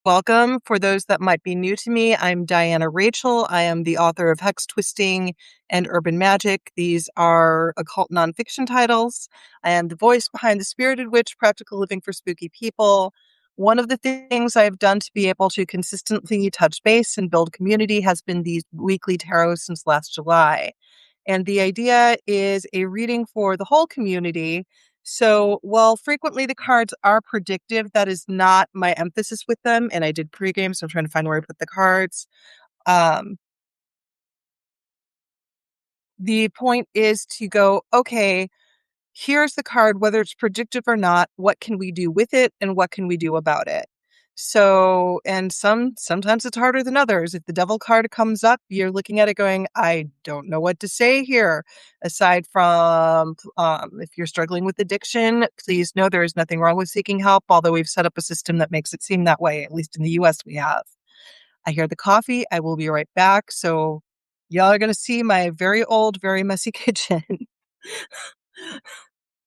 Welcome. For those that might be new to me, I'm Diana Rachel. I am the author of Hex Twisting and Urban Magic. These are occult nonfiction titles. I am the voice behind The Spirited Witch, Practical Living for Spooky People. One of the things I've done to be able to consistently touch base and build community has been these weekly tarot since last July. And the idea is a reading for the whole community. So while frequently the cards are predictive, that is not my emphasis with them. And I did pregame, so I'm trying to find where I put the cards. Um, the point is to go, okay, here's the card, whether it's predictive or not, what can we do with it and what can we do about it? So, and sometimes it's harder than others. If the devil card comes up, you're looking at it going, I don't know what to say here. Aside from if you're struggling with addiction, please know there is nothing wrong with seeking help, although we've set up a system that makes it seem that way, at least in the US we have. I hear the coffee. I will be right back. So y'all are going to see my very old, very messy kitchen.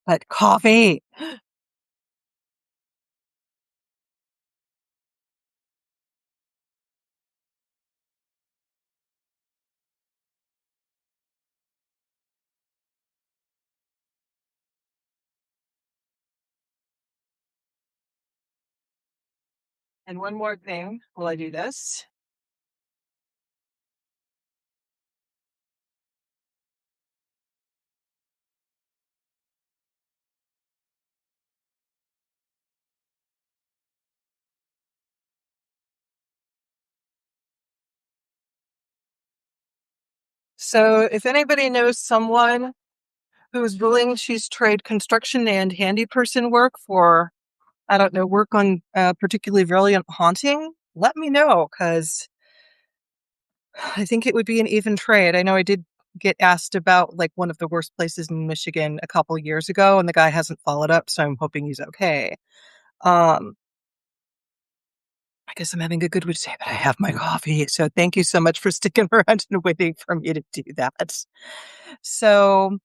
But coffee. And one more thing while I do this. So if anybody knows someone who's willing to trade construction and handy person work for, I don't know, work on a particularly brilliant haunting, let me know, because I think it would be an even trade. I know I did get asked about like one of the worst places in Michigan a couple years ago, and the guy hasn't followed up, so I'm hoping he's okay. Um, I guess I'm having a good day, but I have my coffee. So thank you so much for sticking around and waiting for me to do that. So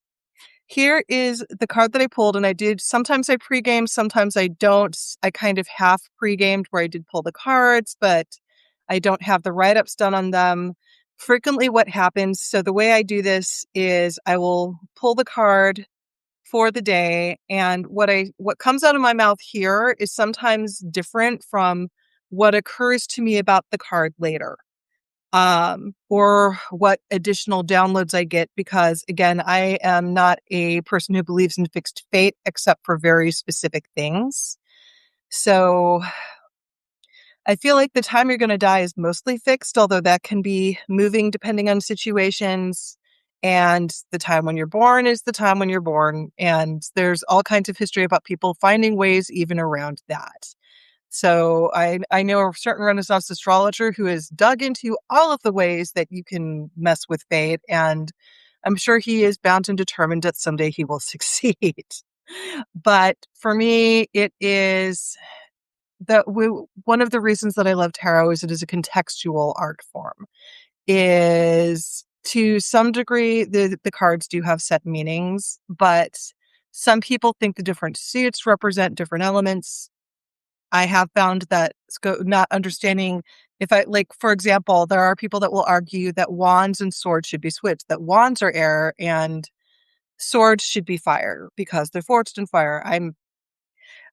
here is the card that I pulled, and I did sometimes I pregame, sometimes I don't. I kind of half pregamed where I did pull the cards, but I don't have the write-ups done on them. Frequently what happens, so the way I do this is I will pull the card for the day, and what comes out of my mouth here is sometimes different from what occurs to me about the card later, or what additional downloads I get, because again, I am not a person who believes in fixed fate except for very specific things. So I feel like the time you're going to die is mostly fixed, although that can be moving depending on situations. And the time when you're born is the time when you're born. And there's all kinds of history about people finding ways even around that. So I know a certain Renaissance astrologer who has dug into all of the ways that you can mess with fate, and I'm sure he is bound and determined that someday he will succeed. But for me, it is one of the reasons that I love tarot is it is a contextual art form. Is to some degree the cards do have set meanings, but some people think the different suits represent different elements. I have found that not understanding if I like, for example, there are people that will argue that wands and swords should be switched, that wands are air and swords should be fire because they're forged in fire.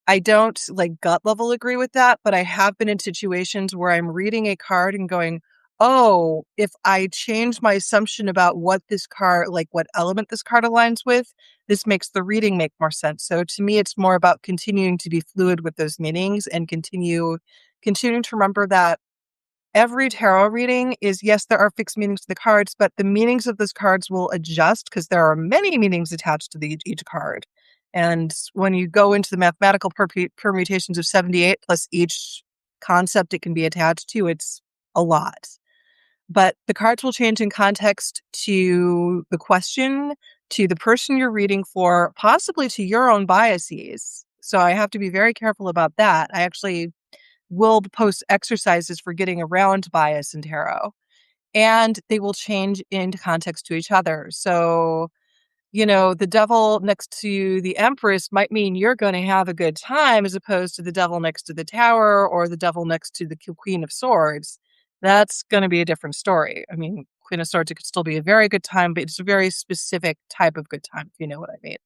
I don't like gut level agree with that, but I have been in situations where I'm reading a card and going, oh, if I change my assumption about what this card, like what element this card aligns with, this makes the reading make more sense. So to me, it's more about continuing to be fluid with those meanings and continuing to remember that every tarot reading is, yes, there are fixed meanings to the cards, but the meanings of those cards will adjust because there are many meanings attached to each card. And when you go into the mathematical permutations of 78 plus each concept it can be attached to, it's a lot. But the cards will change in context to the question, to the person you're reading for, possibly to your own biases. So I have to be very careful about that. I actually will post exercises for getting around bias in tarot, and they will change into context to each other. So, the devil next to the Empress might mean you're going to have a good time as opposed to the devil next to the Tower or the devil next to the Queen of Swords. That's going to be a different story. I mean, Queen of Swords, it could still be a very good time, but it's a very specific type of good time, if you know what I mean.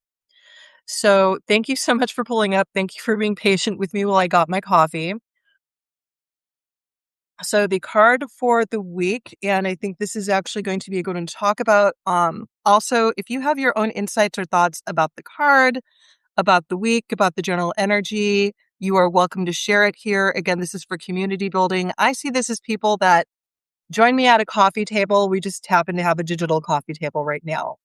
So thank you so much for pulling up. Thank you for being patient with me while I got my coffee. So the card for the week, and I think this is actually going to be a good one to talk about. Also, if you have your own insights or thoughts about the card, about the week, about the general energy, you are welcome to share it here. Again, this is for community building. I see this as people that join me at a coffee table. We just happen to have a digital coffee table right now.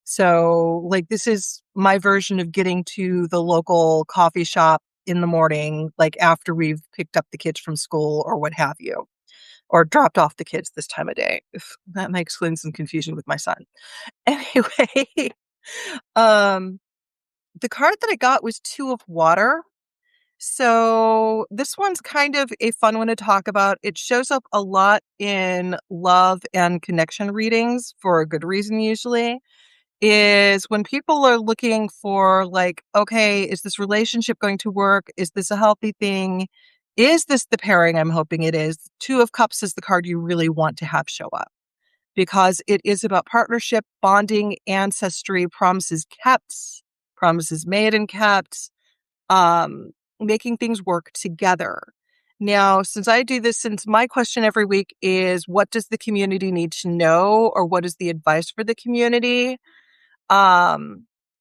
So, like, this is my version of getting to the local coffee shop in the morning, like after we've picked up the kids from school or what have you, or dropped off the kids this time of day. If that might explain some confusion with my son. Anyway, um, the card that I got was Two of Water. So this one's kind of a fun one to talk about. It shows up a lot in love and connection readings for a good reason usually. Is when people are looking for, like, okay, is this relationship going to work? Is this a healthy thing? Is this the pairing I'm hoping it is? Two of Cups is the card you really want to have show up because it is about partnership, bonding, ancestry, promises kept, promises made and kept, making things work together. Now, since my question every week is, what does the community need to know, or what is the advice for the community?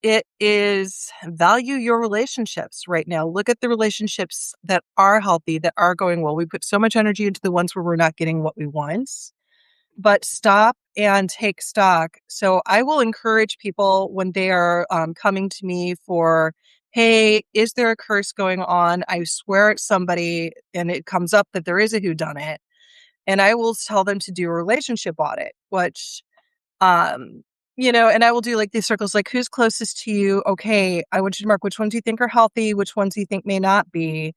It is value your relationships right now. Look at the relationships that are healthy, that are going well. We put so much energy into the ones where we're not getting what we want, but stop and take stock. So I will encourage people when they are coming to me for, hey, is there a curse going on? I swear it's somebody, and it comes up that there is a whodunit. And I will tell them to do a relationship audit, which um, and I will do like these circles, like who's closest to you. Okay, I want you to mark which ones you think are healthy, which ones you think may not be,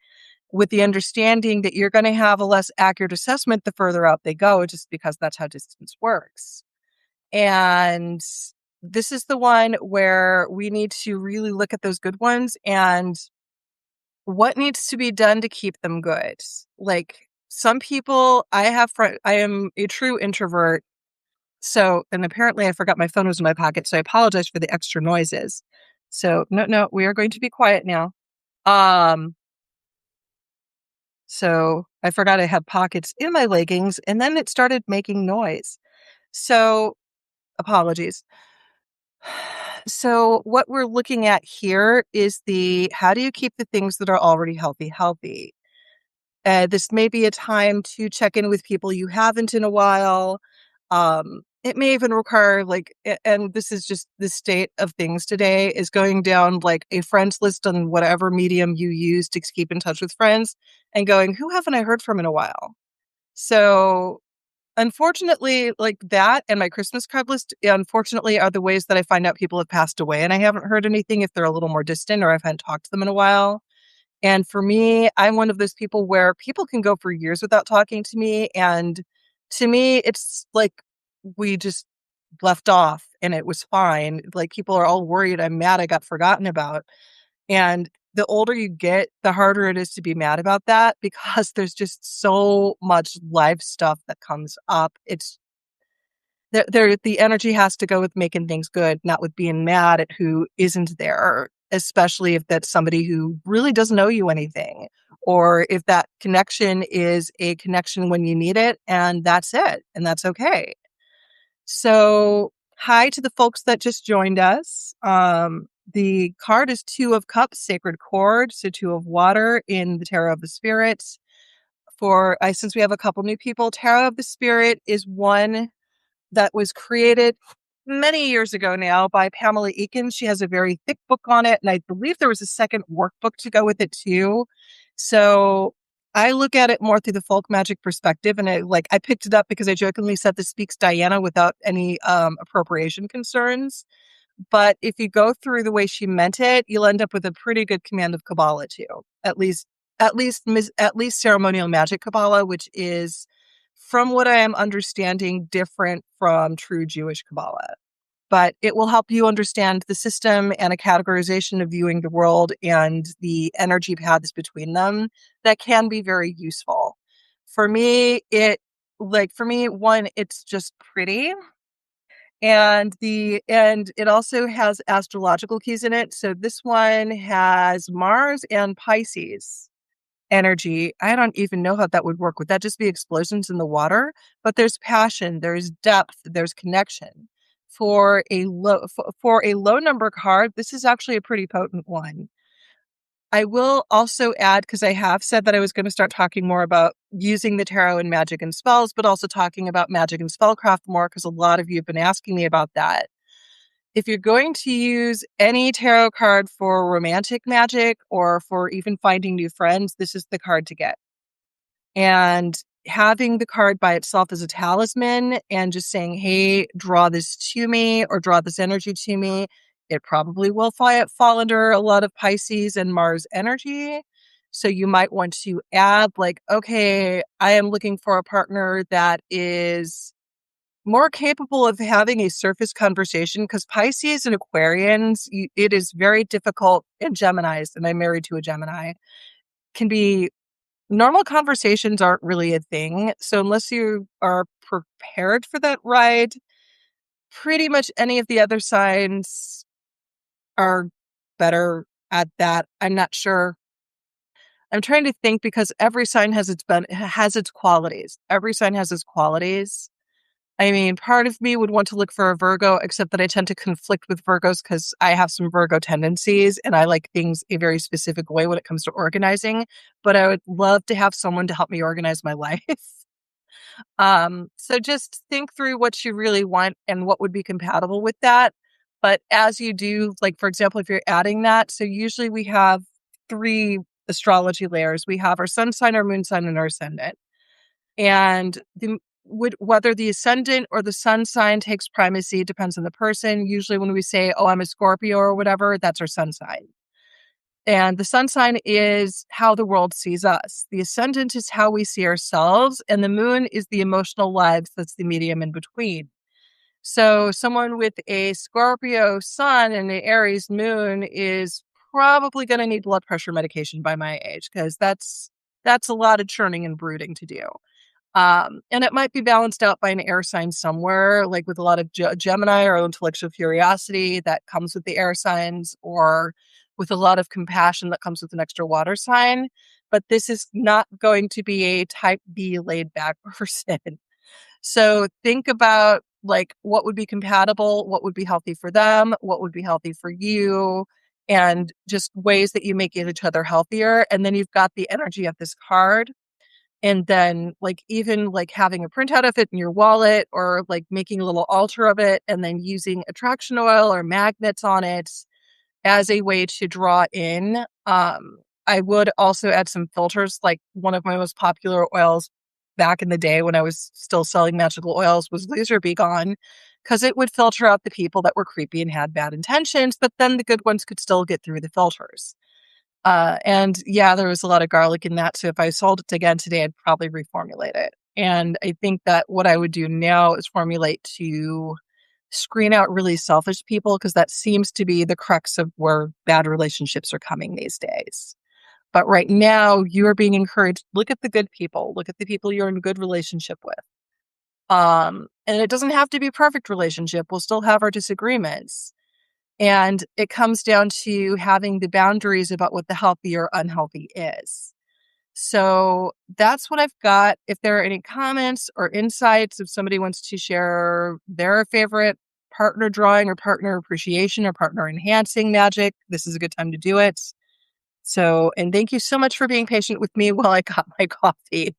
with the understanding that you're going to have a less accurate assessment the further out they go, just because that's how distance works. And this is the one where we need to really look at those good ones and what needs to be done to keep them good. Like some people, I am a true introvert. So, and apparently I forgot my phone was in my pocket, so I apologize for the extra noises. So, no, we are going to be quiet now. Um, so I forgot I had pockets in my leggings, and then it started making noise. So, apologies. So, what we're looking at here is how do you keep the things that are already healthy? This may be a time to check in with people you haven't in a while. It may even require and this is just the state of things today, is going down like a friends list on whatever medium you use to keep in touch with friends and going, who haven't I heard from in a while? So unfortunately, like that and my Christmas card list, unfortunately, are the ways that I find out people have passed away and I haven't heard anything if they're a little more distant or I haven't talked to them in a while. And for me, I'm one of those people where people can go for years without talking to me. And to me, it's like we just left off and it was fine. Like people are all worried I'm mad I got forgotten about. And the older you get, the harder it is to be mad about that because there's just so much life stuff that comes up. It's the energy has to go with making things good, not with being mad at who isn't there, especially if that's somebody who really doesn't owe you anything, or if that connection is a connection when you need it, and that's it, and that's okay. So, hi to the folks that just joined us. The card is Two of Cups, Sacred Cord, so Two of Water in the Tarot of the Spirits. Since we have a couple new people, Tarot of the Spirit is one that was created many years ago now by Pamela Eakins. She has a very thick book on it, and I believe there was a second workbook to go with it too. So I look at it more through the folk magic perspective, and I picked it up because I jokingly said this speaks Diana without any appropriation concerns. But if you go through the way she meant it, you'll end up with a pretty good command of Kabbalah too. At least ceremonial magic Kabbalah, which is, from what I am understanding, different from true Jewish Kabbalah. but it will help you understand the system and a categorization of viewing the world and the energy paths between them that can be very useful. For me, one, it's just pretty. And it also has astrological keys in it. So this one has Mars and Pisces energy. I don't even know how that would work. Would that just be explosions in the water? But there's passion, there's depth, there's connection. For a low number card, this is actually a pretty potent one. I will also add, because I have said that I was going to start talking more about using the tarot in magic and spells, but also talking about magic and spellcraft more, because a lot of you have been asking me about that. If you're going to use any tarot card for romantic magic or for even finding new friends, this is the card to get. And having the card by itself as a talisman and just saying, hey, draw this to me or draw this energy to me, it probably will fall under a lot of Pisces and Mars energy. So you might want to add, like, okay, I am looking for a partner that is more capable of having a surface conversation, because Pisces and Aquarians, it is very difficult, and Geminis, and I'm married to a Gemini, can be normal conversations aren't really a thing. So unless you are prepared for that ride, pretty much any of the other signs are better at that. I'm not sure. I'm trying to think, because every sign has its qualities. Every sign has its qualities. I mean, part of me would want to look for a Virgo, except that I tend to conflict with Virgos because I have some Virgo tendencies and I like things a very specific way when it comes to organizing. But I would love to have someone to help me organize my life. So just think through what you really want and what would be compatible with that. But as you do, like, for example, if you're adding that, so usually we have 3 astrology layers. We have our sun sign, our moon sign, and our ascendant. And whether the ascendant or the sun sign takes primacy depends on the person. Usually when we say, oh, I'm a Scorpio or whatever, that's our sun sign. And the sun sign is how the world sees us. The ascendant is how we see ourselves. And the moon is the emotional lives. That's the medium in between. So someone with a Scorpio sun and an Aries moon is probably going to need blood pressure medication by my age, because that's a lot of churning and brooding to do. And it might be balanced out by an air sign somewhere, like with a lot of Gemini or intellectual curiosity that comes with the air signs, or with a lot of compassion that comes with an extra water sign. But this is not going to be a type B laid back person. So think about, like, what would be compatible, what would be healthy for them, what would be healthy for you, and just ways that you make each other healthier. And then you've got the energy of this card. And then, like, even like having a printout of it in your wallet, or like making a little altar of it and then using attraction oil or magnets on it as a way to draw in. I would also add some filters. Like, one of my most popular oils back in the day when I was still selling magical oils was Laser Be Gone, because it would filter out the people that were creepy and had bad intentions, but then the good ones could still get through the filters. And yeah, there was a lot of garlic in that. So if I sold it again today, I'd probably reformulate it. And I think that what I would do now is formulate to screen out really selfish people, because that seems to be the crux of where bad relationships are coming these days. But right now, you are being encouraged, look at the good people, look at the people you're in a good relationship with. And it doesn't have to be a perfect relationship. We'll still have our disagreements. And it comes down to having the boundaries about what the healthy or unhealthy is. So that's what I've got. If there are any comments or insights, if somebody wants to share their favorite partner drawing or partner appreciation or partner enhancing magic, this is a good time to do it. So, and thank you so much for being patient with me while I got my coffee.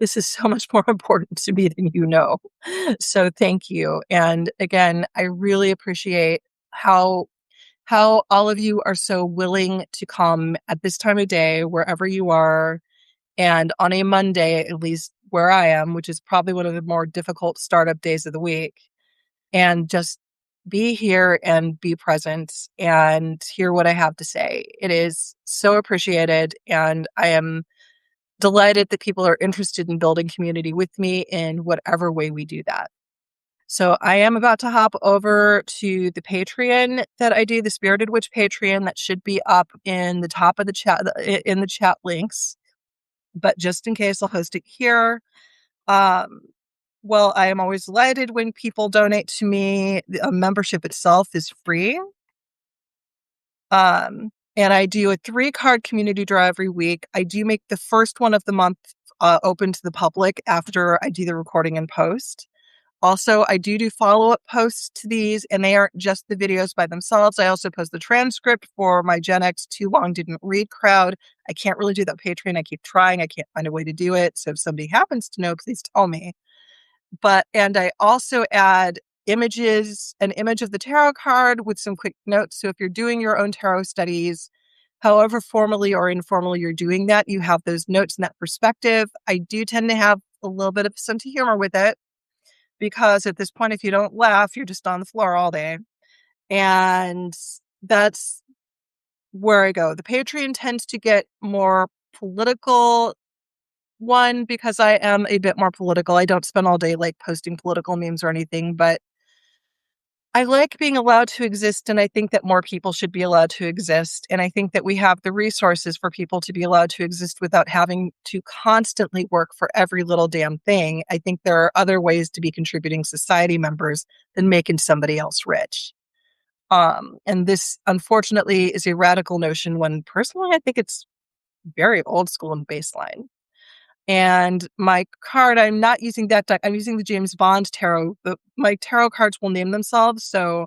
This is so much more important to me than you know. So thank you. And again, I really appreciate how all of you are so willing to come at this time of day, wherever you are, and on a Monday, at least where I am, which is probably one of the more difficult startup days of the week, and just be here and be present and hear what I have to say. It is so appreciated, and I am delighted that people are interested in building community with me in whatever way we do that. So I am about to hop over to the Patreon that I do, the Spirited Witch Patreon. That should be up in the top of the chat, in the chat links. But just in case, I'll post it here. Well, I am always delighted when people donate to me. A membership itself is free. And I do a 3-card community draw every week. I do make the first one of the month open to the public after I do the recording and post. Also, I do follow-up posts to these, and they aren't just the videos by themselves. I also post the transcript for my Gen X Too Long Didn't Read crowd. I can't really do that Patreon. I keep trying. I can't find a way to do it. So if somebody happens to know, please tell me. And I also add images, an image of the tarot card with some quick notes. So if you're doing your own tarot studies, however formally or informally you're doing that, you have those notes and that perspective. I do tend to have a little bit of sense of humor with it, because at this point, if you don't laugh, you're just on the floor all day. And that's where I go. The Patreon tends to get more political. One, because I am a bit more political. I don't spend all day like posting political memes or anything, but I like being allowed to exist, and I think that more people should be allowed to exist. And I think that we have the resources for people to be allowed to exist without having to constantly work for every little damn thing. I think there are other ways to be contributing society members than making somebody else rich. And this, unfortunately, is a radical notion when personally I think it's very old school and baseline. And my card, I'm not using that deck. I'm using the James Bond tarot. My tarot cards will name themselves. So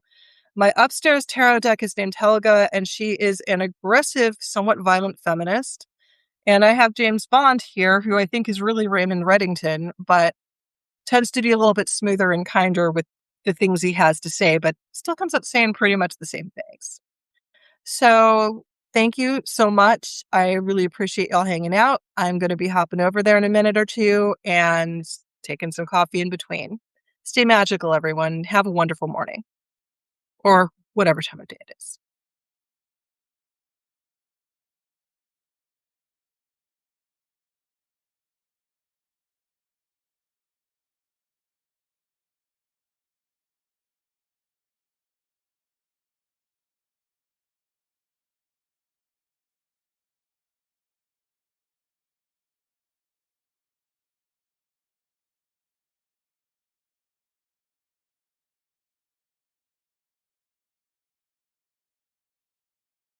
my upstairs tarot deck is named Helga, and she is an aggressive, somewhat violent feminist. And I have James Bond here, who I think is really Raymond Reddington, but tends to be a little bit smoother and kinder with the things he has to say, but still comes up saying pretty much the same things. So thank you so much. I really appreciate y'all hanging out. I'm going to be hopping over there in a minute or two and taking some coffee in between. Stay magical, everyone. Have a wonderful morning or whatever time of day it is.